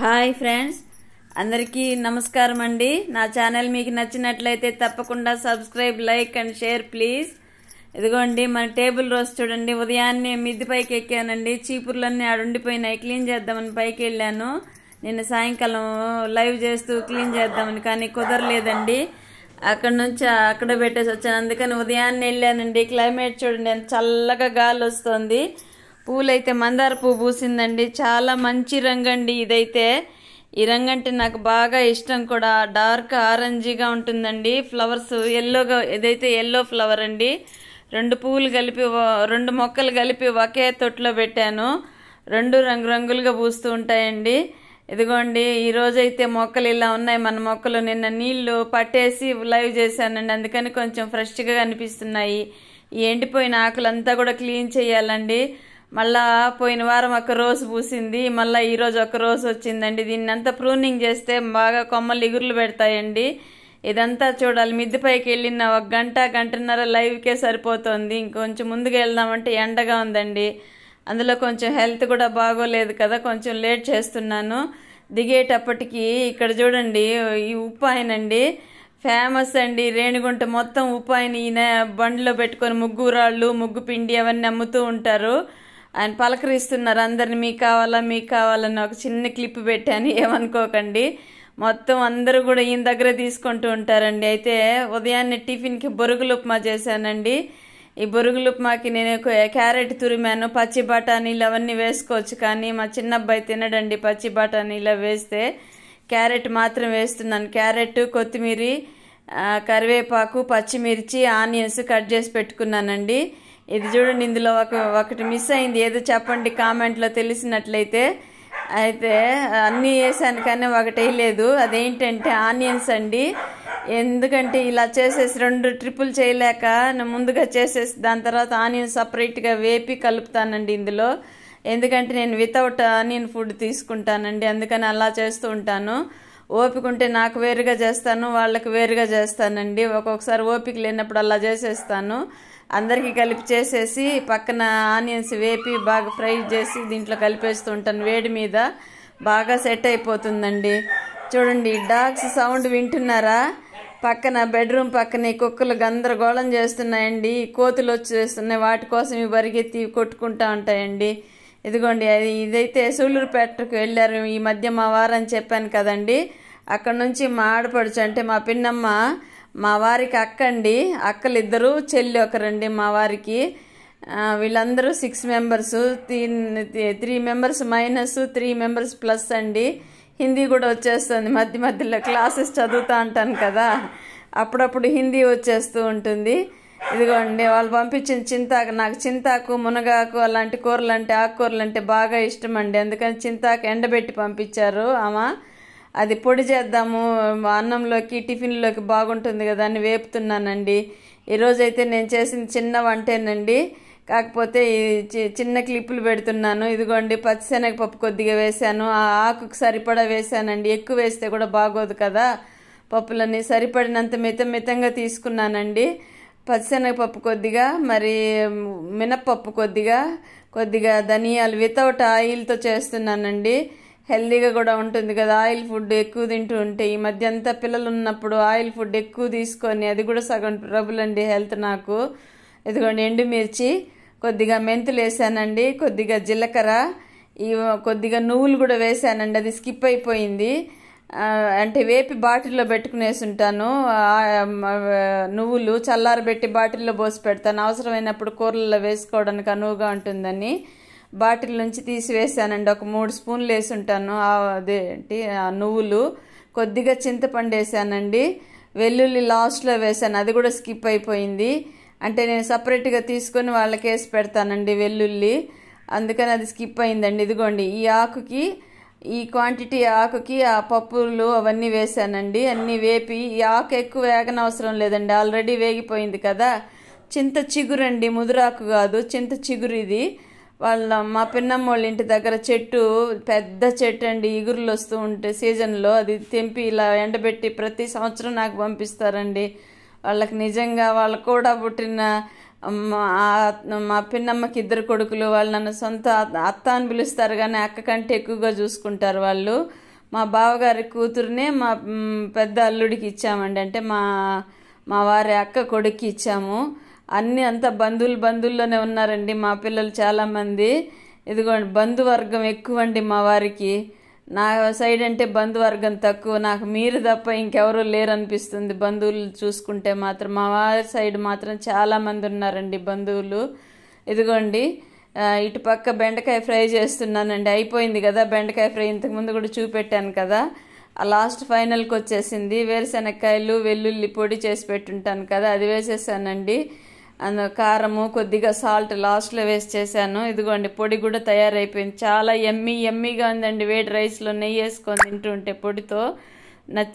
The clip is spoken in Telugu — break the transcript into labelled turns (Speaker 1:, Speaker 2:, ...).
Speaker 1: హాయ్ ఫ్రెండ్స్, అందరికీ నమస్కారం అండి. నా ఛానల్ మీకు నచ్చినట్లయితే తప్పకుండా subscribe, like and share please. ఇదిగోండి మన టేబుల్ రోజ్ చూడండి. ఉదయాన్నే మిద్ది పైకి ఎక్కానండి. చీపుర్లన్నీ ఆడుండిపోయినాయి, క్లీన్ చేద్దామని పైకి వెళ్ళాను. నిన్న సాయంకాలం లైవ్ చేస్తూ క్లీన్ చేద్దామని, కానీ కుదరలేదండి. అక్కడ నుంచి అక్కడ పెట్టేసి వచ్చాను. అందుకని ఉదయాన్నే వెళ్ళానండి. క్లైమేట్ చూడండి, ఎంత చల్లగా గాలి వస్తుంది. పూలైతే మందార పువ్వు పూసిందండి. చాలా మంచి రంగు అండి ఇదైతే. ఈ రంగు అంటే నాకు బాగా ఇష్టం కూడా. డార్క్ ఆరెంజీగా ఉంటుందండి. ఫ్లవర్స్ ఎల్లోగా, ఇదైతే ఎల్లో ఫ్లవర్ అండి. రెండు పువ్వులు కలిపి, రెండు మొక్కలు కలిపి ఒకే తొట్టులో పెట్టాను. రెండు రంగురంగులుగా పూస్తూ ఉంటాయండి. ఇదిగోండి, ఈరోజైతే మొక్కలు ఇలా ఉన్నాయి. మన మొక్కలు నిన్న నీళ్లు పట్టేసి లైవ్ చేశానండి. అందుకని కొంచెం ఫ్రెష్గా అనిపిస్తున్నాయి. ఈ ఎండిపోయిన ఆకులంతా కూడా క్లీన్ చేయాలండి. మళ్ళా పోయిన వారం ఒక రోజు పూసింది, మళ్ళీ ఈరోజు ఒక రోజు వచ్చిందండి. దీన్ని అంతా ప్రూనింగ్ చేస్తే బాగా కొమ్మలు ఇగుర్లు పెడతాయండి. ఇదంతా చూడాలి. మిద్ది పైకి వెళ్ళిన ఒక గంటన్నర లైవ్కే సరిపోతుంది. ఇంకొంచెం ముందుకు వెళ్దామంటే ఎండగా ఉందండి. అందులో కొంచెం హెల్త్ కూడా బాగోలేదు కదా, కొంచెం లేట్ చేస్తున్నాను. దిగేటప్పటికి ఇక్కడ చూడండి, ఈ ఉప్పాయనండి ఫేమస్ అండి. రేణిగుంట మొత్తం ఉప్పాయని ఈయన బండిలో పెట్టుకొని ముగ్గు రాళ్ళు, ముగ్గు పిండి అవన్నీ అమ్ముతూ ఉంటారు. ఆయన పలకరిస్తున్నారు అందరిని, మీకు కావాలని ఒక చిన్న క్లిప్ పెట్టాను, ఏమనుకోకండి. మొత్తం అందరూ కూడా ఈయన దగ్గర తీసుకుంటూ ఉంటారండి. అయితే ఉదయాన్నే టిఫిన్కి బొరుగులు ఉప్మా చేశానండి. ఈ బొరుగులు ఉప్మాకి నేను క్యారెట్ తురిమాను. పచ్చి బఠానీలు అవన్నీ వేసుకోవచ్చు, కానీ మా చిన్న అబ్బాయి తినడండి పచ్చి బఠానీలు వేస్తే. క్యారెట్ మాత్రం వేస్తున్నాను. క్యారెట్, కొత్తిమీర, కరివేపాకు, పచ్చిమిర్చి, ఆనియన్స్ కట్ చేసి పెట్టుకున్నానండి. ఇది చూడండి, ఇందులో ఒకటి మిస్ అయింది. ఏదో చెప్పండి కామెంట్లో తెలిసినట్లయితే. అయితే అన్నీ వేసాను కానీ ఒకటి వేయలేదు. అదేంటంటే ఆనియన్స్ అండి. ఎందుకంటే ఇలా చేసేసి 2 ట్రిప్పులు చేయలేక ముందుగా చేసేసి దాని తర్వాత ఆనియన్స్ సపరేట్గా వేపి కలుపుతానండి ఇందులో. ఎందుకంటే నేను వితౌట్ ఆనియన్ ఫుడ్ తీసుకుంటానండి, అందుకని అలా చేస్తూ ఉంటాను. ఓపిక ఉంటే నాకు వేరుగా చేస్తాను, వాళ్ళకి వేరుగా చేస్తానండి. ఒక్కొక్కసారి ఓపిక లేనప్పుడు అలా చేసేస్తాను. అందరికీ కలిపి చేసేసి పక్కన ఆనియన్స్ వేపి బాగా ఫ్రై చేసి దీంట్లో కలిపేస్తూ ఉంటాను. వేడి మీద బాగా సెట్ అయిపోతుందండి. చూడండి, డాగ్స్ సౌండ్ వింటున్నారా? పక్కన బెడ్రూమ్ పక్కన ఈ కుక్కలు గందరగోళం చేస్తున్నాయండి. కోతులు వచ్చేస్తున్నాయి, వాటి కోసం ఇవి పరిగెత్తి కొట్టుకుంటా ఉంటాయండి. ఇదిగోండి, ఇదైతే సూళ్ళూరుపేటకు వెళ్ళారు ఈ మధ్య మా వారని చెప్పాను కదండి. అక్కడ నుంచి మా ఆడపడుచు అంటే మా పిన్నమ్మ, మా వారికి అక్క అండి. అక్కలు ఇద్దరు, చెల్లి ఒకరండి మా వారికి. వీళ్ళందరూ 6 members. 3 members minus, 3 members plus అండి. హిందీ కూడా వచ్చేస్తుంది మధ్యలో. క్లాసెస్ చదువుతూ ఉంటాను కదా, అప్పుడప్పుడు హిందీ వచ్చేస్తూ ఉంటుంది. ఇదిగోండి, వాళ్ళు పంపించిన చింతాకు. నాకు చింతాకు, మునగాకు అలాంటి కూరలు అంటే, ఆకుకూరలు అంటే బాగా ఇష్టం అండి. అందుకని చింతాకు ఎండబెట్టి పంపించారు ఆమె. అది పొడి చేద్దాము అన్నంలోకి, టిఫిన్లోకి బాగుంటుంది కదా అని వేపుతున్నానండి. ఈరోజైతే నేను చేసిన చిన్న వంటేనండి, కాకపోతే చిన్న క్లిప్పులు పెడుతున్నాను. ఇదిగోండి, పచ్చిశనగపప్పు కొద్దిగా వేశాను. ఆ ఆకుకు సరిపడా వేశానండి. ఎక్కువ వేస్తే కూడా బాగోదు కదా. పప్పులన్నీ సరిపడినంత మితంగా తీసుకున్నానండి. పచ్చిశనగపప్పు కొద్దిగా, మరి మినప్పప్పు కొద్దిగా ధనియాలు వితౌట్ ఆయిల్తో చేస్తున్నానండి. హెల్దీగా కూడా ఉంటుంది కదా. ఆయిల్ ఫుడ్ ఎక్కువ తింటూ ఉంటే, ఈ మధ్య అంతా పిల్లలు ఉన్నప్పుడు ఆయిల్ ఫుడ్ ఎక్కువ తీసుకొని అది కూడా సగం ట్రబుల్ అండి హెల్త్ నాకు. ఇదిగోండి, ఎండుమిర్చి, కొద్దిగా మెంతులు వేసానండి, కొద్దిగా జీలకర్ర, కొద్దిగా నువ్వులు కూడా వేసానండి. అది స్కిప్ అయిపోయింది. అంటే వేపి బాటిల్లో పెట్టుకునేసి ఉంటాను. నువ్వులు చల్లారబెట్టి బాటిల్లో పోసి పెడతాను, అవసరమైనప్పుడు కూరల్లో వేసుకోవడానికి అనువుగా ఉంటుందని. బాటిల్ నుంచి తీసి వేసానండి. ఒక 3 స్పూన్లు వేసి ఉంటాను. అదేంటి నువ్వులు, కొద్దిగా చింతపండు వేసానండి. వెల్లుల్లి లాస్ట్లో వేసాను, అది కూడా స్కిప్ అయిపోయింది. అంటే నేను సపరేట్గా తీసుకొని వాళ్ళకి వేసి పెడతానండి వెల్లుల్లి, అందుకని అది స్కిప్ అయిందండి. ఇదిగోండి, ఈ ఆకుకి, ఈ క్వాంటిటీ ఆకుకి ఆ పప్పులు అవన్నీ వేసానండి. అన్నీ వేపి, ఈ ఆకు ఎక్కువ వేగనవసరం లేదండి, ఆల్రెడీ వేగిపోయింది కదా. చింత చిగురండి, ముదురాకు కాదు, చింత చిగురు ఇది. మా పిన్నమ్మ వాళ్ళ ఇంటి దగ్గర చెట్టు, పెద్ద చెట్టు అండి. ఇగురులు వస్తూ ఉంటే సీజన్లో అది తెంపి ఇలా ఎండబెట్టి ప్రతి సంవత్సరం నాకు పంపిస్తారండి. వాళ్ళకి నిజంగా వాళ్ళకు కూడా పుట్టిన మా పిన్నమ్మకి 2 కొడుకులు. వాళ్ళు నన్ను సొంత అత్త అని పిలుస్తారు, కానీ అక్క కంటే ఎక్కువగా చూసుకుంటారు వాళ్ళు. మా బావగారి కూతురునే మా పెద్ద అల్లుడికి ఇచ్చామండి. అంటే మా వారి అక్క కొడుక్కి ఇచ్చాము. అన్నీ అంతా బంధువుల్లోనే ఉన్నారండి మా పిల్లలు చాలామంది. ఇదిగోండి బంధువర్గం ఎక్కువ అండి మా వారికి. నా సైడ్ అంటే బంధువర్గం తక్కువ, నాకు మీరు తప్ప ఇంకెవరూ లేరనిపిస్తుంది బంధువులు చూసుకుంటే మాత్రం. మా వారి సైడ్ మాత్రం చాలామంది ఉన్నారండి బంధువులు. ఇదిగోండి ఇటు పక్క బెండకాయ ఫ్రై చేస్తున్నానండి. అయిపోయింది కదా బెండకాయ ఫ్రై, ఇంతకుముందు కూడా చూపెట్టాను కదా. ఆ లాస్ట్ ఫైనల్కి వచ్చేసింది. వేరుశనక్కాయలు వెల్లుల్లి పొడి చేసి పెట్టుంటాను కదా, అది వేసేసానండి. కారము కొద్దిగా సాల్ట్ లాస్ట్లో వేసి చేశాను. ఇదిగోండి పొడి కూడా తయారైపోయింది. చాలా ఎమ్మీగా ఉందండి. వేడి రైస్లో నెయ్యి వేసుకొని తింటుంటే పొడితో నచ్చి